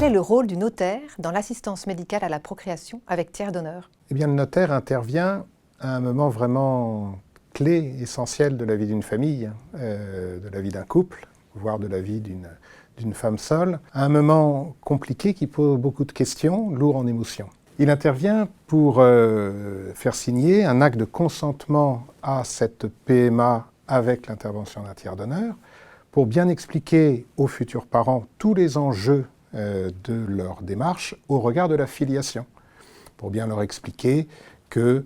Quel est le rôle du notaire dans l'assistance médicale à la procréation avec tiers donneur? Eh bien, le notaire intervient à un moment vraiment clé, essentiel de la vie d'une famille, de la vie d'un couple, voire de la vie d'une femme seule, à un moment compliqué qui pose beaucoup de questions, lourd en émotions. Il intervient pour faire signer un acte de consentement à cette PMA avec l'intervention d'un tiers donneur, pour bien expliquer aux futurs parents tous les enjeux de leur démarche au regard de la filiation, pour bien leur expliquer qu'il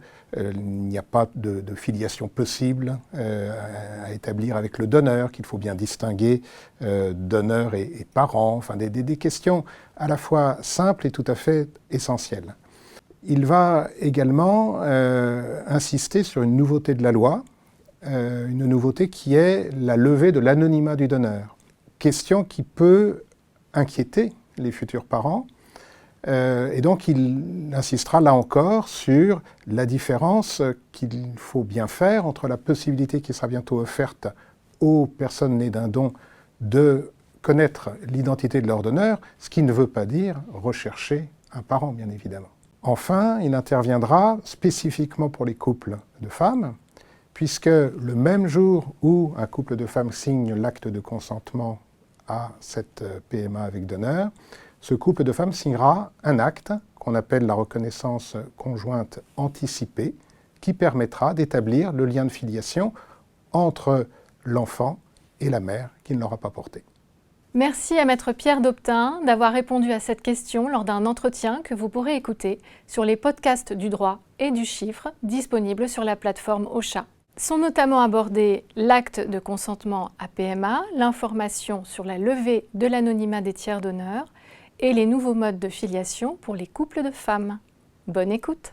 n'y a pas de filiation possible à établir avec le donneur, qu'il faut bien distinguer donneur et parent, enfin des questions à la fois simples et tout à fait essentielles. Il va également insister sur une nouveauté de la loi, une nouveauté qui est la levée de l'anonymat du donneur. Question qui peut inquiéter les futurs parents. Et donc il insistera là encore sur la différence qu'il faut bien faire entre la possibilité qui sera bientôt offerte aux personnes nées d'un don de connaître l'identité de leur donneur, ce qui ne veut pas dire rechercher un parent, bien évidemment. Enfin, il interviendra spécifiquement pour les couples de femmes, puisque le même jour où un couple de femmes signe l'acte de consentement à cette PMA avec donneur, ce couple de femmes signera un acte qu'on appelle la reconnaissance conjointe anticipée, qui permettra d'établir le lien de filiation entre l'enfant et la mère qui ne l'aura pas porté. Merci à Maître Pierre Dobtin d'avoir répondu à cette question lors d'un entretien que vous pourrez écouter sur les podcasts du droit et du chiffre disponibles sur la plateforme Ocha. Sont notamment abordés l'acte de consentement à PMA, l'information sur la levée de l'anonymat des tiers donneurs et les nouveaux modes de filiation pour les couples de femmes. Bonne écoute!